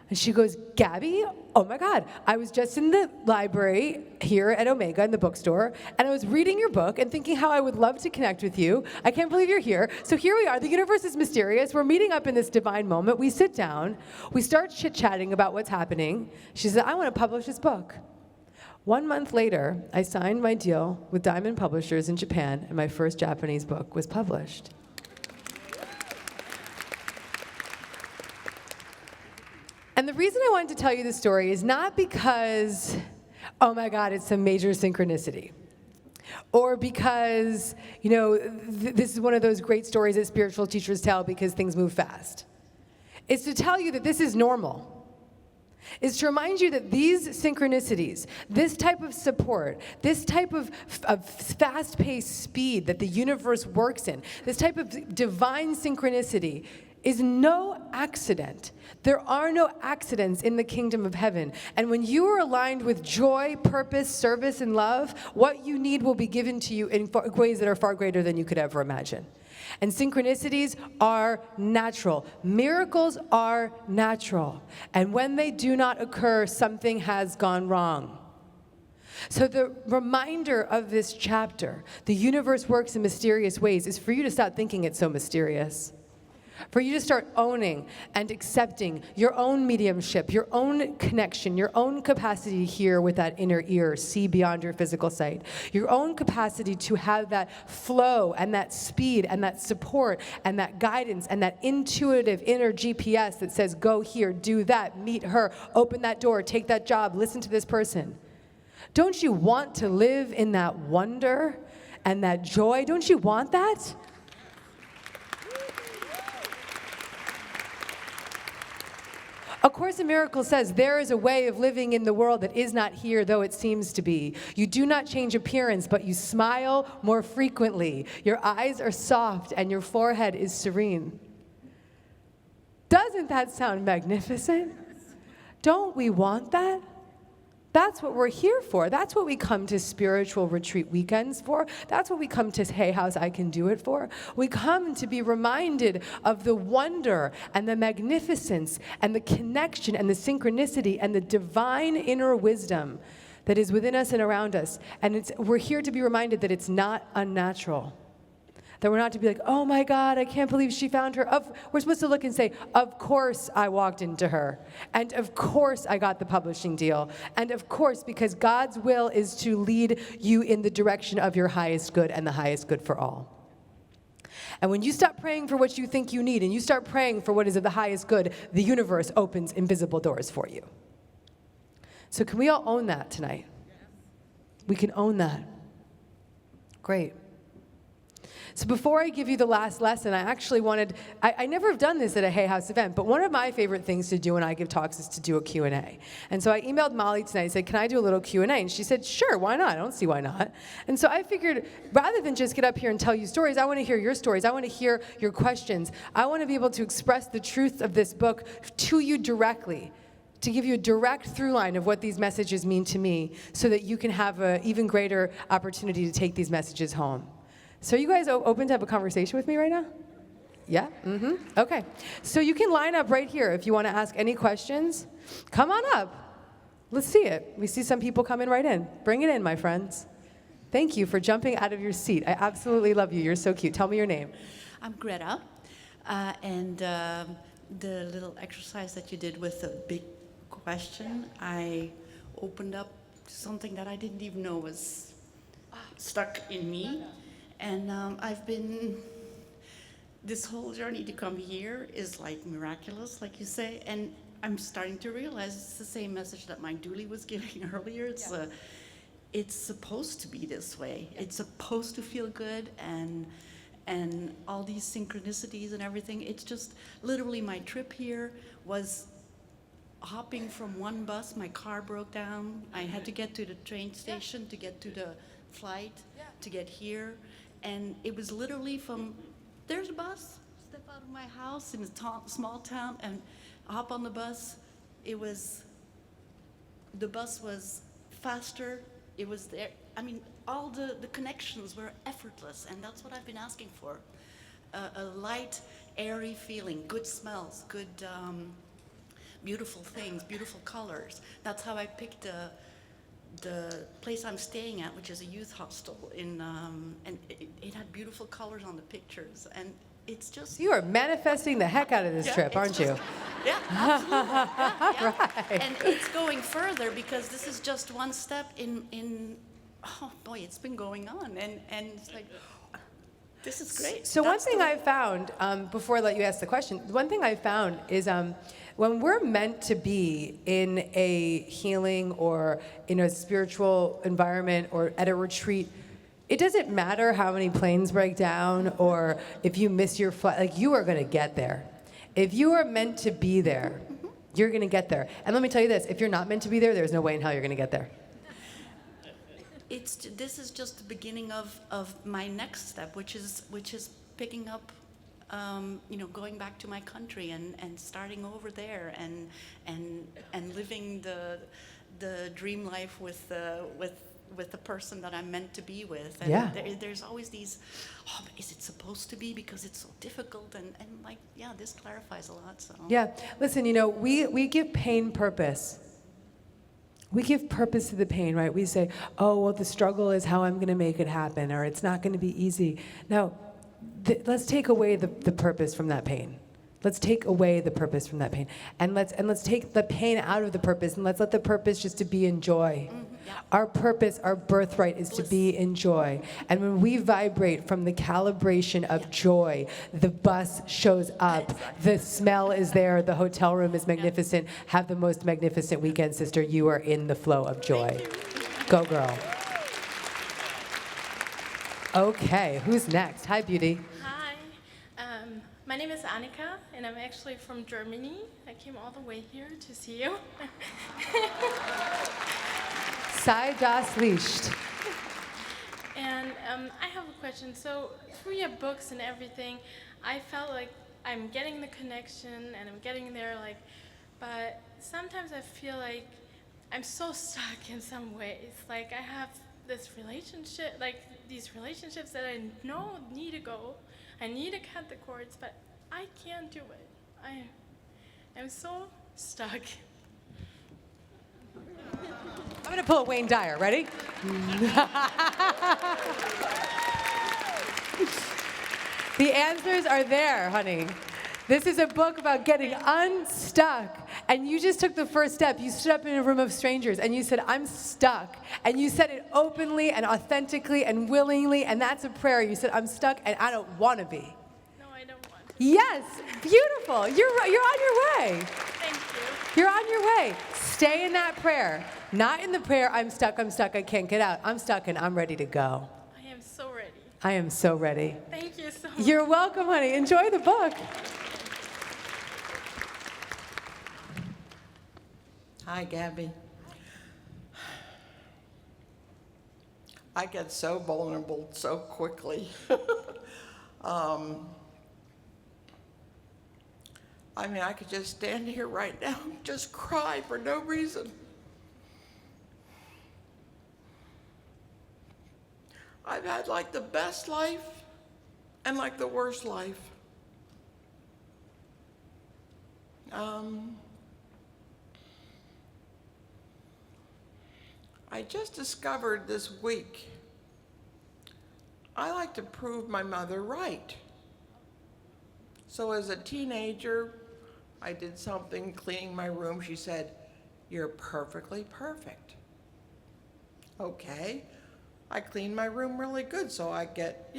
And she goes, Gabby, oh my God, I was just in the library here at Omega in the bookstore, and I was reading your book and thinking how I would love to connect with you. I can't believe you're here. So here we are. The universe is mysterious. We're meeting up in this divine moment. We sit down. We start chit-chatting about what's happening. She said, I want to publish this book. 1 month later, I signed my deal with Diamond Publishers in Japan, and my first Japanese book was published. And the reason I wanted to tell you this story is not because, oh my God, it's some major synchronicity. Or because, this is one of those great stories that spiritual teachers tell because things move fast. It's to tell you that this is normal. It's to remind you that these synchronicities, this type of support, this type of fast-paced speed that the universe works in, this type of divine synchronicity is no accident. There are no accidents in the kingdom of heaven. And when you are aligned with joy, purpose, service, and love, what you need will be given to you in ways that are far greater than you could ever imagine. And synchronicities are natural. Miracles are natural. And when they do not occur, something has gone wrong. So the reminder of this chapter, the universe works in mysterious ways, is for you to stop thinking it's so mysterious. For you to start owning and accepting your own mediumship, your own connection, your own capacity to hear with that inner ear, see beyond your physical sight, your own capacity to have that flow and that speed and that support and that guidance and that intuitive inner GPS that says, go here, do that, meet her, open that door, take that job, listen to this person. Don't you want to live in that wonder and that joy? Don't you want that? A Course in Miracles says, there is a way of living in the world that is not here, though it seems to be. You do not change appearance, but you smile more frequently. Your eyes are soft, and your forehead is serene. Doesn't that sound magnificent? Don't we want that? That's what we're here for. That's what we come to spiritual retreat weekends for. That's what we come to Hay House I Can Do It for. We come to be reminded of the wonder and the magnificence and the connection and the synchronicity and the divine inner wisdom that is within us and around us. And we're here to be reminded that it's not unnatural. That we're not to be like, oh my God, I can't believe she found her. We're supposed to look and say, of course I walked into her. And of course I got the publishing deal. And of course, because God's will is to lead you in the direction of your highest good and the highest good for all. And when you stop praying for what you think you need and you start praying for what is of the highest good, the universe opens invisible doors for you. So can we all own that tonight? We can own that. Great. So before I give you the last lesson, I actually I never have done this at a Hay House event, but one of my favorite things to do when I give talks is to do a Q&A. And so I emailed Molly tonight and said, can I do a little Q&A? And she said, sure, why not? I don't see why not. And so I figured, rather than just get up here and tell you stories, I want to hear your stories. I want to hear your questions. I want to be able to express the truth of this book to you directly, to give you a direct through line of what these messages mean to me so that you can have an even greater opportunity to take these messages home. So are you guys open to have a conversation with me right now? Yeah? Mm-hmm. Okay. So you can line up right here if you want to ask any questions. Come on up. Let's see it. We see some people coming right in. Bring it in, my friends. Thank you for jumping out of your seat. I absolutely love you. You're so cute. Tell me your name. I'm Greta, and the little exercise that you did with the big question, I opened up to something that I didn't even know was stuck in me. And I've been, this whole journey to come here is like miraculous, like you say, and I'm starting to realize it's the same message that Mike Dooley was giving earlier. It's supposed to be this way. Yeah. It's supposed to feel good, and all these synchronicities and everything. It's just, literally my trip here was hopping from one bus. My car broke down. I had to get to the train station to get to the flight to get here. And it was literally from, there's a bus, step out of my house in a small town and hop on the bus. The bus was faster, it was there. I mean, all the connections were effortless, and that's what I've been asking for. A light, airy feeling, good smells, good, beautiful things, beautiful colors. That's how I picked the place I'm staying at, which is a youth hostel, and it had beautiful colors on the pictures, and it's just... You are manifesting the heck out of this trip, aren't you? Yeah, absolutely. Yeah. Right. And it's going further because this is just one step in oh boy, it's been going on, and it's like, this is great. So one thing I found, before I let you ask the question, one thing I found is when we're meant to be in a healing or in a spiritual environment or at a retreat, it doesn't matter how many planes break down or if you miss your flight, like you are going to get there. If you are meant to be there, you're going to get there. And let me tell you this, if you're not meant to be there, there's no way in hell you're going to get there. This is just the beginning of my next step, which is picking up, going back to my country and starting over there and living the dream life with the person that I'm meant to be with. And yeah. There's always these, but is it supposed to be because it's so difficult? And like, yeah, this clarifies a lot. So yeah, listen, we give pain purpose. We give purpose to the pain, right? We say, oh, well, the struggle is how I'm going to make it happen, or it's not going to be easy. No, let's take away the purpose from that pain. Let's take away the purpose from that pain. And let's take the pain out of the purpose, and let's let the purpose just to be in joy. Yeah. Our purpose, our birthright is to be in joy. And when we vibrate from the calibration of joy, the bus shows up, the smell is there, the hotel room is magnificent. Have the most magnificent weekend, sister. You are in the flow of joy. Go, girl. Okay, who's next? Hi, beauty. Hi, my name is Annika, and I'm actually from Germany. I came all the way here to see you. Sei das Licht. And I have a question. So through your books and everything, I felt like I'm getting the connection and I'm getting there, but sometimes I feel like I'm so stuck in some ways. Like I have this relationship, these relationships that I know need to go. I need to cut the cords, but I can't do it. I am so stuck. I'm going to pull a Wayne Dyer. Ready? The answers are there, honey. This is a book about getting unstuck. And you just took the first step. You stood up in a room of strangers and you said, I'm stuck. And you said it openly and authentically and willingly. And that's a prayer. You said, I'm stuck and I don't want to be. No, I don't want to. Yes, beautiful. You're on your way. Thank you. You're on your way. Stay in that prayer. Not in the prayer, I'm stuck, I can't get out. I'm stuck and I'm ready to go. I am so ready. I am so ready. Thank you so much. You're welcome, honey. Enjoy the book. Hi, Gabby. I get so vulnerable so quickly. I mean, I could just stand here right now and just cry for no reason. I've had like the best life and like the worst life. I just discovered this week, I like to prove my mother right. So as a teenager, I did something cleaning my room. She said, "You're perfectly perfect." Okay, I cleaned my room really good, so I get,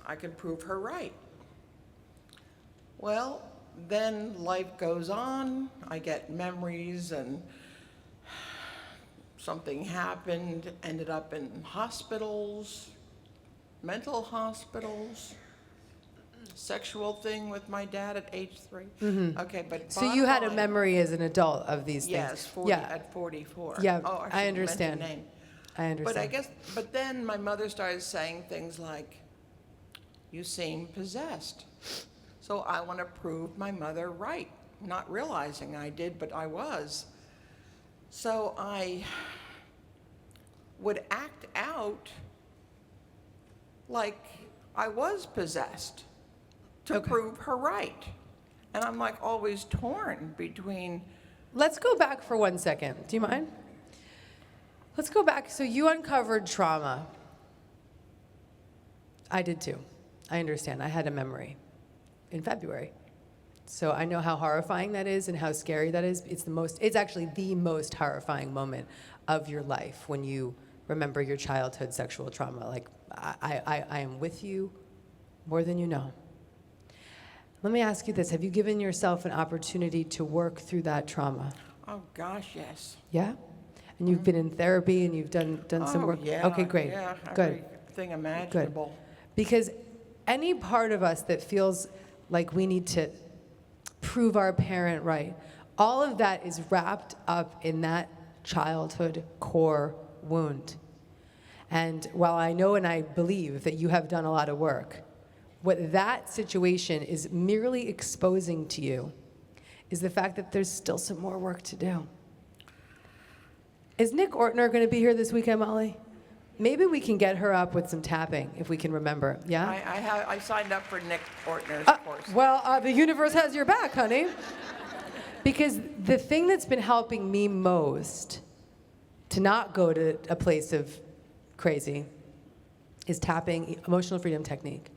I can prove her right. Well, then life goes on. I get memories and something happened, ended up in hospitals, mental hospitals, sexual thing with my dad at age 3. Mm-hmm. Okay, but So you had a memory as an adult of these things. Yes, at 44. Yeah, Oh, I understand. Meant the name. I understand. But then my mother started saying things like, "You seem possessed." So I want to prove my mother right, not realizing I did, but I was. So I would act out like I was possessed to prove her right. And I'm like always torn between. Let's go back for 1 second. Do you mind? Let's go back. So you uncovered trauma. I did too. I understand. I had a memory in February. So I know how horrifying that is and how scary that is. It's actually the most horrifying moment of your life when you remember your childhood sexual trauma. Like, I am with you more than you know. Let me ask you this. Have you given yourself an opportunity to work through that trauma? Oh gosh, yes. Yeah? And you've been in therapy and you've done some work? Yeah, Okay, great. Yeah, Good. everything imaginable. Good. Because any part of us that feels like we need to prove our parent right, all of that is wrapped up in that childhood core wound. And while I know and I believe that you have done a lot of work, what that situation is merely exposing to you is the fact that there's still some more work to do. Is Nick Ortner going to be here this weekend, Molly? Maybe we can get her up with some tapping, if we can remember. Yeah? I signed up for Nick Ortner's course. Well, the universe has your back, honey. Because the thing that's been helping me most to not go to a place of crazy is tapping, emotional freedom technique.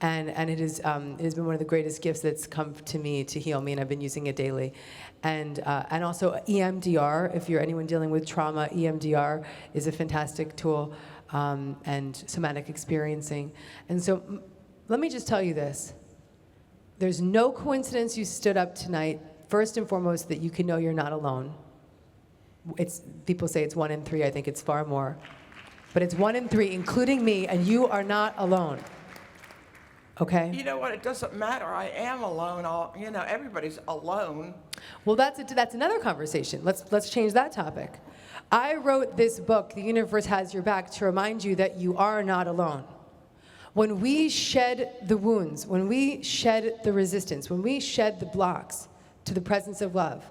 And it has been one of the greatest gifts that's come to me to heal me, and I've been using it daily. And also EMDR, if you're anyone dealing with trauma, EMDR is a fantastic tool, and somatic experiencing. And so let me just tell you this. There's no coincidence you stood up tonight, first and foremost, that you can know you're not alone. People say it's 1 in 3, I think it's far more. But it's 1 in 3, including me, and you are not alone. Okay? You know what? It doesn't matter. I am alone. Everybody's alone. Well, that's another conversation. Let's change that topic. I wrote this book, The Universe Has Your Back, to remind you that you are not alone. When we shed the wounds, when we shed the resistance, when we shed the blocks to the presence of love,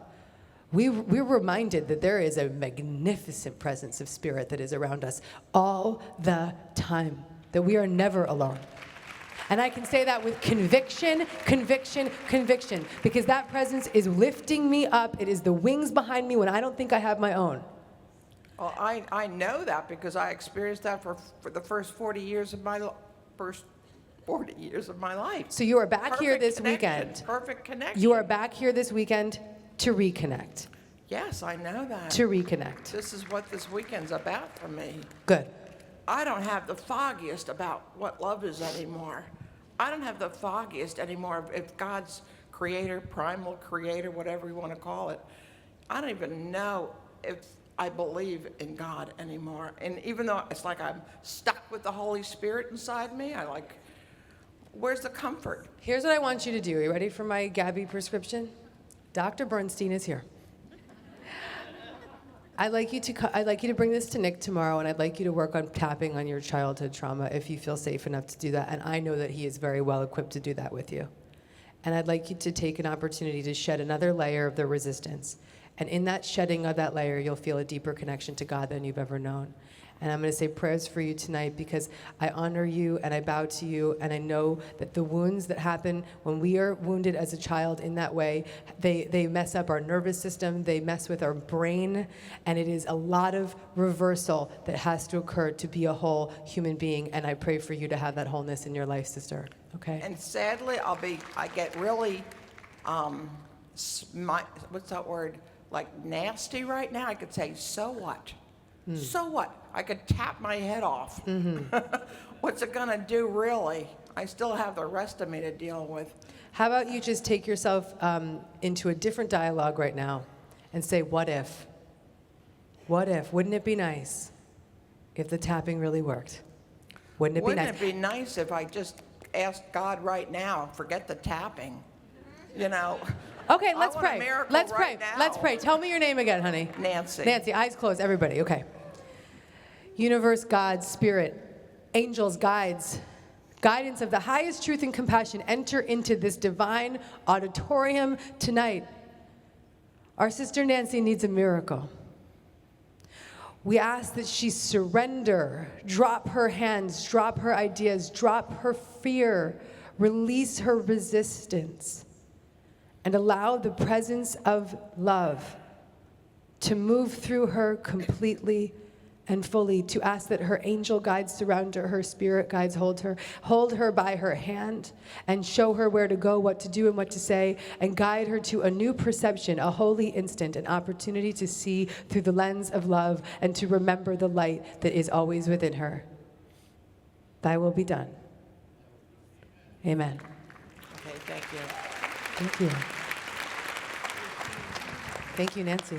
we're reminded that there is a magnificent presence of spirit that is around us all the time, that we are never alone. And I can say that with conviction, conviction, conviction, because that presence is lifting me up. It is the wings behind me when I don't think I have my own. Well, I know that because I experienced that for the first 40 years of my life. So you are back here this weekend. Perfect connection. You are back here this weekend to reconnect. Yes, I know that. To reconnect. This is what this weekend's about for me. Good. I don't have the foggiest about what love is anymore. I don't have the foggiest anymore if God's creator, primal creator, whatever you want to call it. I don't even know if I believe in God anymore. And even though it's like I'm stuck with the Holy Spirit inside me, where's the comfort? Here's what I want you to do. Are you ready for my Gabby prescription? Dr. Bernstein is here. I'd like you to bring this to Nick tomorrow, and I'd like you to work on tapping on your childhood trauma if you feel safe enough to do that. And I know that he is very well equipped to do that with you. And I'd like you to take an opportunity to shed another layer of the resistance. And in that shedding of that layer, you'll feel a deeper connection to God than you've ever known. And I'm going to say prayers for you tonight because I honor you and I bow to you, and I know that the wounds that happen when we are wounded as a child in that way, they mess up our nervous system, they mess with our brain, and it is a lot of reversal that has to occur to be a whole human being. And I pray for you to have that wholeness in your life, sister. Okay? And sadly, I get really, what's that word? Like nasty right now. I could say, so what? So what? I could tap my head off. Mm-hmm. What's it gonna do, really? I still have the rest of me to deal with. How about you just take yourself into a different dialogue right now and say, what if? What if? Wouldn't it be nice if the tapping really worked? Wouldn't it be nice? Wouldn't it be nice if I just asked God right now, forget the tapping, you know? Okay, let's I want a pray. miracle Let's right pray. now. Let's pray. Tell me your name again, honey. Nancy. Nancy, eyes closed, everybody. Okay. Universe, God, Spirit, angels, guides, guidance of the highest truth and compassion, enter into this divine auditorium tonight. Our sister Nancy needs a miracle. We ask that she surrender, drop her hands, drop her ideas, drop her fear, release her resistance, and allow the presence of love to move through her completely and fully, to ask that her angel guides surround her, her spirit guides hold her by her hand, and show her where to go, what to do, and what to say, and guide her to a new perception, a holy instant, an opportunity to see through the lens of love and to remember the light that is always within her. Thy will be done. Amen. Okay, thank you. Thank you. Thank you, Nancy.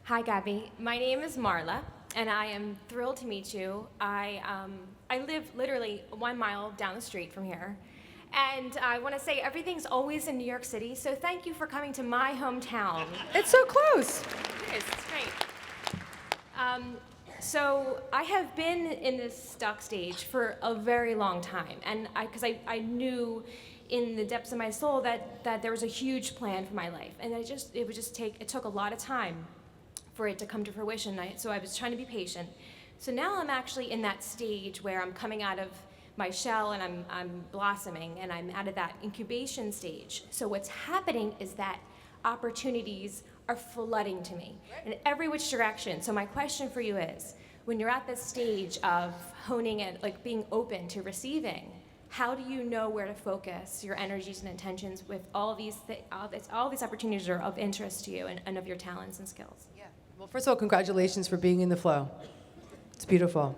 Hi, Gabby. My name is Marla, and I am thrilled to meet you. I live literally 1 mile down the street from here, and I want to say everything's always in New York City, so thank you for coming to my hometown. It's so close. It is. It's great. So I have been in this stuck stage for a very long time, and because I knew in the depths of my soul that there was a huge plan for my life, and it took a lot of time for it to come to fruition. So I was trying to be patient. So now I'm actually in that stage where I'm coming out of my shell and I'm blossoming, and I'm out of that incubation stage. So what's happening is that opportunities are flooding to me in every which direction. So my question for you is, when you're at this stage of honing it, like being open to receiving, how do you know where to focus your energies and intentions with all these opportunities are of interest to you and of your talents and skills? Yeah. Well, first of all, congratulations for being in the flow. It's beautiful.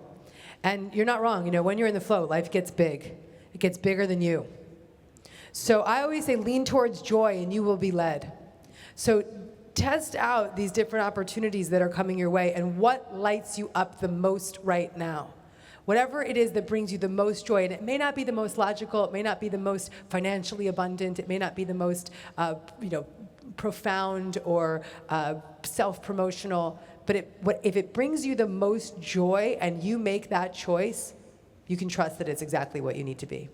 And you're not wrong. You know, when you're in the flow, life gets big. It gets bigger than you. So I always say lean towards joy and you will be led. So test out these different opportunities that are coming your way and what lights you up the most right now. Whatever it is that brings you the most joy, and it may not be the most logical, it may not be the most financially abundant, it may not be the most profound or self-promotional, but if it brings you the most joy and you make that choice, you can trust that it's exactly what you need to be.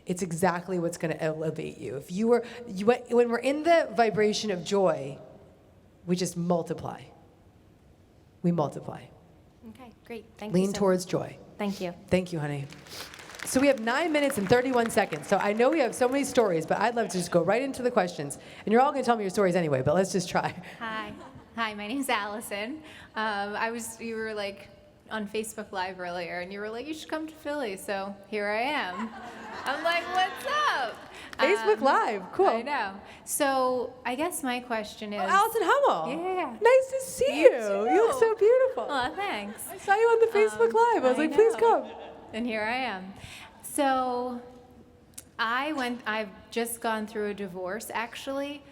It's exactly what's going to elevate you. When we're in the vibration of joy, we just multiply. We multiply. Okay, great. Thank you. Lean towards joy. Thank you. Thank you, honey. So we have 9 minutes and 31 seconds. So I know we have so many stories, but I'd love to just go right into the questions. And you're all going to tell me your stories anyway, but let's just try. Hi, my name's Allison. You were like on Facebook Live earlier, and you were like, you should come to Philly. So here I am. I'm like, what's up? Facebook Live, cool. I know. So I guess my question is. Oh, Allison Hummel. Yeah. Nice to see you. too. You look so beautiful. Oh, thanks. I saw you on the Facebook Live. I was like, please come. And here I am. So I've just gone through a divorce, actually.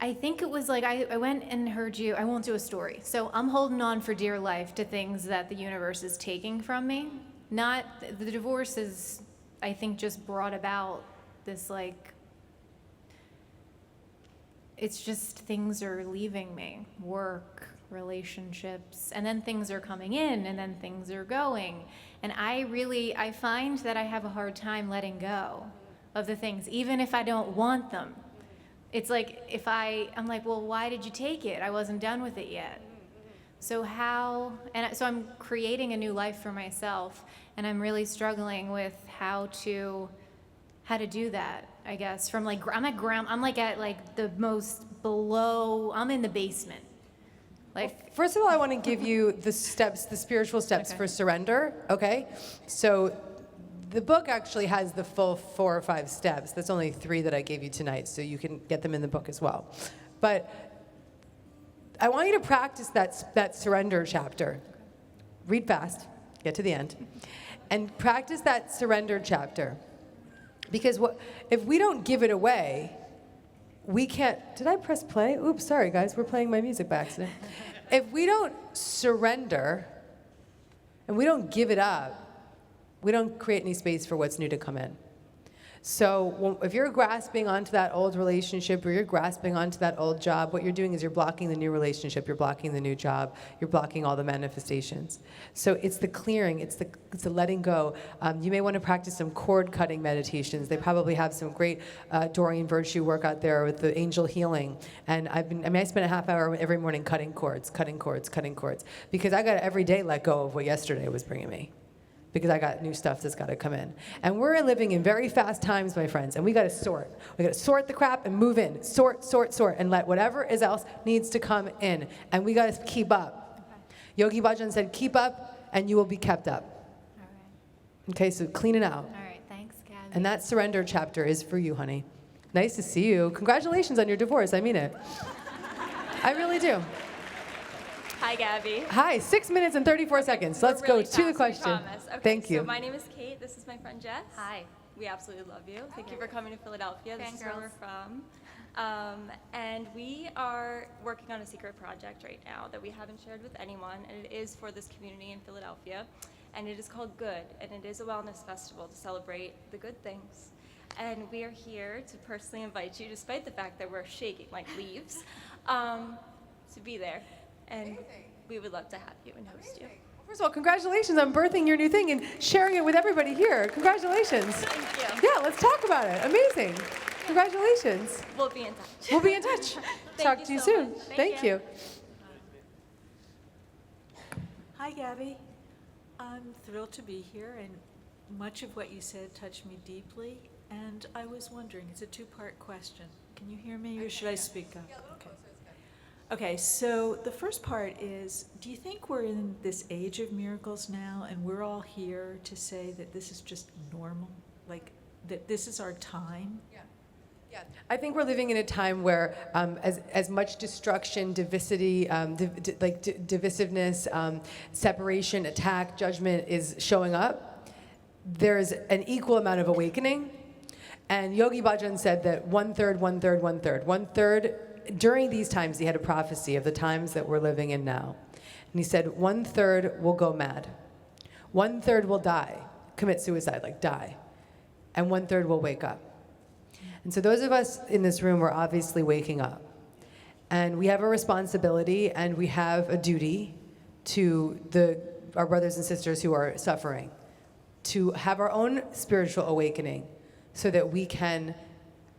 I think it was like I went and heard you. I won't do a story. So I'm holding on for dear life to things that the universe is taking from me. The divorce is, I think, just brought about this, like, it's just things are leaving me. Work, relationships, and then things are coming in, and then things are going. And I find that I have a hard time letting go of the things, even if I don't want them. It's like I'm like, well, why did you take it? I wasn't done with it yet. So so I'm creating a new life for myself, and I'm really struggling with how to do that, I guess. From like, I'm at the most below, I'm in the basement. Like, First of all, I want to give you the spiritual steps for surrender, okay? So the book actually has the full 4 or 5 steps. That's only 3 that I gave you tonight, so you can get them in the book as well. But I want you to practice that surrender chapter. Read fast, get to the end, and practice that surrender chapter. Because if we don't give it away, we can't. Did I press play? Oops, sorry guys, we're playing my music by accident. If we don't surrender and we don't give it up, we don't create any space for what's new to come in. So if you're grasping onto that old relationship or you're grasping onto that old job, what you're doing is you're blocking the new relationship, you're blocking the new job, you're blocking all the manifestations. So it's the clearing, it's the letting go. You may want to practice some cord cutting meditations. They probably have some great Doreen Virtue work out there with the angel healing. And I spend a half hour every morning cutting cords, because I got to every day let go of what yesterday was bringing me. Because I got new stuff that's got to come in. And we're living in very fast times, my friends, and we got to sort. We got to sort the crap and move in. Sort, and let whatever else needs to come in. And we got to keep up. Okay. Yogi Bhajan said, keep up and you will be kept up. all right. Okay, so clean it out. All right, thanks, Gabby. And that surrender chapter is for you, honey. Nice to see you. Congratulations on your divorce. I mean it. I really do. Hi, Gabby. Hi, 6 minutes and 34 seconds. Let's We're really go to the fast, question. we promise. Okay, Thank you. So my name is Kate. This is my friend Jess. Hi. We absolutely love you. Thank you for coming to Philadelphia. This is where we're from. And we are working on a secret project right now that we haven't shared with anyone, and it is for this community in Philadelphia. And it is called Good, and it is a wellness festival to celebrate the good things. And we are here to personally invite you, despite the fact that we're shaking like leaves, to be there. And we would love to have you and host you. First of all, congratulations on birthing your new thing and sharing it with everybody here. Congratulations. Thank you. Yeah, let's talk about it. Amazing. Congratulations. We'll be in touch. We'll be in touch. Talk to you so soon. much. Thank you. Hi, Gabby. I'm thrilled to be here, and much of what you said touched me deeply. And I was wondering, it's a 2-part question. Can you hear me, or should I speak up? Okay. Okay, so the first part is, do you think we're in this age of miracles now, and we're all here to say that this is just normal? Like, that this is our time? Yeah, I think we're living in a time where as much destruction, divisiveness, separation, attack, judgment is showing up. There's an equal amount of awakening. And Yogi Bhajan said that 1/3, 1/3, 1/3. 1/3, during these times, he had a prophecy of the times that we're living in now. And he said 1/3 will go mad. 1/3 will die, commit suicide, like die. And 1/3 will wake up. And so those of us in this room are obviously waking up. And we have a responsibility and we have a duty to our brothers and sisters who are suffering to have our own spiritual awakening so that we can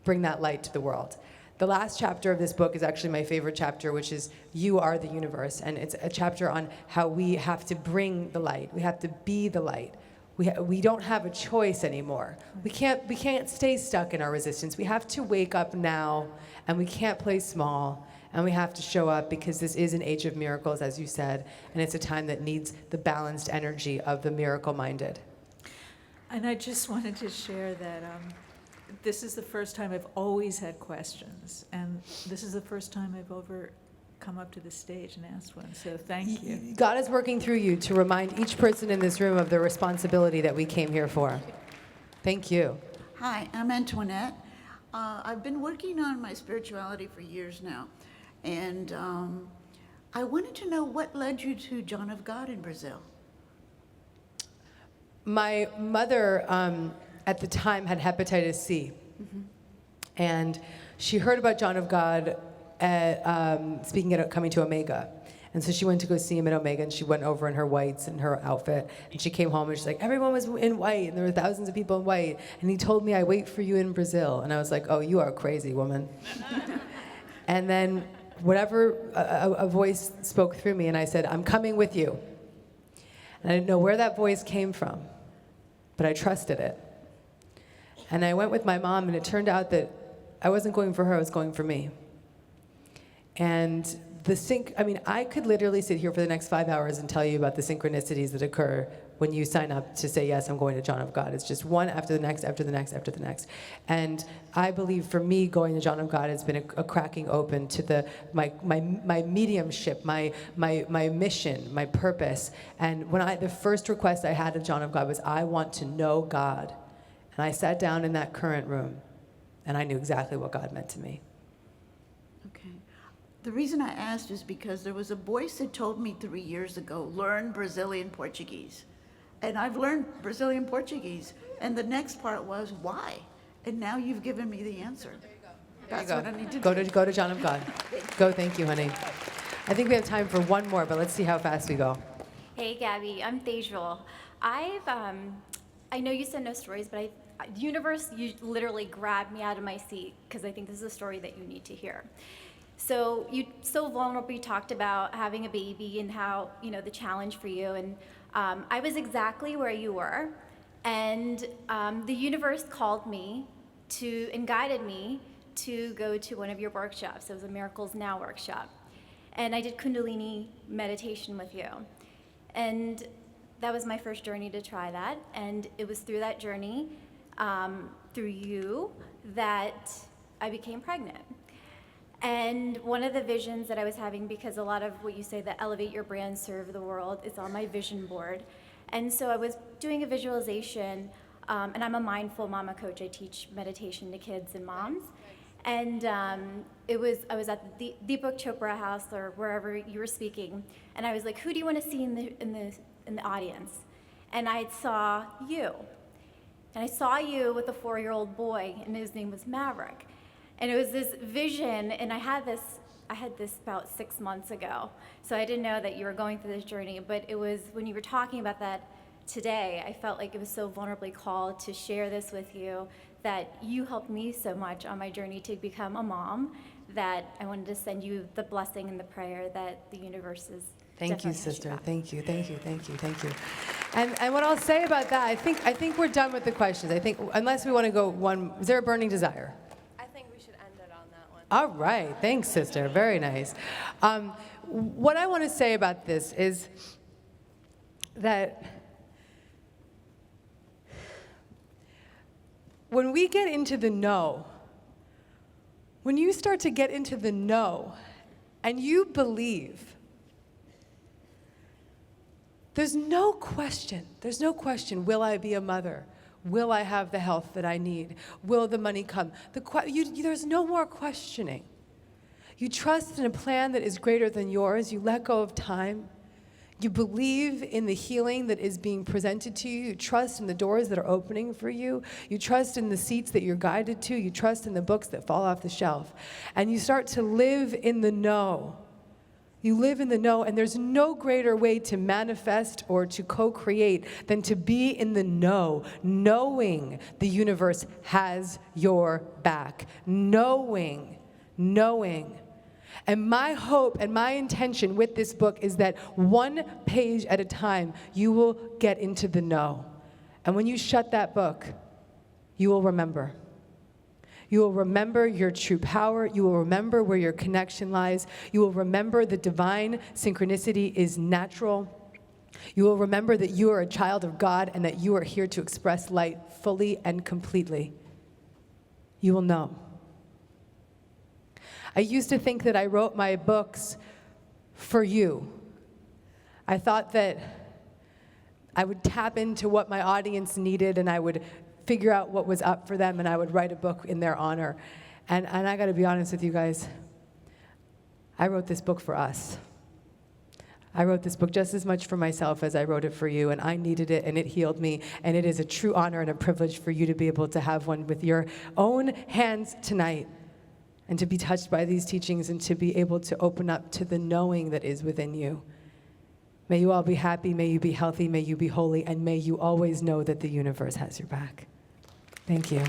bring that light to the world. The last chapter of this book is actually my favorite chapter, which is You Are the Universe. And it's a chapter on how we have to bring the light. We have to be the light. We don't have a choice anymore. We can't stay stuck in our resistance. We have to wake up now, and we can't play small, and we have to show up because this is an age of miracles, as you said, and it's a time that needs the balanced energy of the miracle-minded. And I just wanted to share that this is the first time I've always had questions, and this is the first time I've ever come up to the stage and asked one, so thank you. God is working through you to remind each person in this room of the responsibility that we came here for. Thank you. Hi, I'm Antoinette. I've been working on my spirituality for years now, and I wanted to know what led you to John of God in Brazil. My mother, at the time, had hepatitis C. Mm-hmm. And she heard about John of God coming to Omega. And so she went to go see him at Omega, and she went over in her whites and her outfit. And she came home, and she's like, everyone was in white, and there were thousands of people in white. And he told me, I wait for you in Brazil. And I was like, oh, you are crazy, woman. And then a voice spoke through me, and I said, I'm coming with you. And I didn't know where that voice came from, but I trusted it. And I went with my mom, and it turned out that I wasn't going for her, I was going for me. And I could literally sit here for the next 5 hours and tell you about the synchronicities that occur when you sign up to say, yes, I'm going to John of God. It's just one after the next, after the next, after the next. And I believe for me, going to John of God has been a cracking open to my mediumship, my mission, my purpose. And the first request I had of John of God was, I want to know God. And I sat down in that current room, and I knew exactly what God meant to me. Okay. The reason I asked is because there was a voice that told me 3 years ago, learn Brazilian Portuguese. And I've learned Brazilian Portuguese. And the next part was, why? And now you've given me the answer. That's what I need to do. Go to John of God. Go, thank you, honey. I think we have time for one more, but let's see how fast we go. Hey, Gabby, I'm Tejal. I know you said no stories, but the universe, you literally grabbed me out of my seat because I think this is a story that you need to hear. So you so vulnerably talked about having a baby and how, the challenge for you. And I was exactly where you were. And the universe called me and guided me to go to one of your workshops. It was a Miracles Now workshop. And I did Kundalini meditation with you. And that was my first journey to try that. And it was through that journey, through you, that I became pregnant. And one of the visions that I was having, because a lot of what you say, that elevate your brand, serve the world, is on my vision board. And so I was doing a visualization, and I'm a mindful mama coach. I teach meditation to kids and moms. And I was at the Deepak Chopra house or wherever you were speaking, and I was like, who do you want to see in the audience? And I saw you. And I saw you with a 4-year-old boy, and his name was Maverick. And it was this vision, and I had this about 6 months ago. So I didn't know that you were going through this journey, but it was when you were talking about that today, I felt like it was so vulnerably called to share this with you, that you helped me so much on my journey to become a mom, that I wanted to send you the blessing and the prayer that the universe is. Thank you, sister. Thank you. And what I'll say about that, I think we're done with the questions. I think unless we want to go one, is there a burning desire? I think we should end it on that one. All right, thanks, sister. Very nice. What I want to say about this is that when we get into the no, when you start to get into the no and you believe, there's no question, will I be a mother? Will I have the health that I need? Will the money come? There's no more questioning. You trust in a plan that is greater than yours. You let go of time. You believe in the healing that is being presented to you. You trust in the doors that are opening for you. You trust in the seats that you're guided to. You trust in the books that fall off the shelf. And you start to live in the know. You live in the know, and there's no greater way to manifest or to co-create than to be in the know, knowing the universe has your back, knowing. And my hope and my intention with this book is that one page at a time, you will get into the know. And when you shut that book, you will remember. You will remember your true power. You will remember where your connection lies. You will remember the divine synchronicity is natural. You will remember that you are a child of God and that you are here to express light fully and completely. You will know. I used to think that I wrote my books for you. I thought that I would tap into what my audience needed and I would figure out what was up for them, and I would write a book in their honor. And I gotta be honest with you guys, I wrote this book for us. I wrote this book just as much for myself as I wrote it for you, and I needed it, and it healed me, and it is a true honor and a privilege for you to be able to have one with your own hands tonight, and to be touched by these teachings, and to be able to open up to the knowing that is within you. May you all be happy, may you be healthy, may you be holy, and may you always know that the universe has your back. Thank you.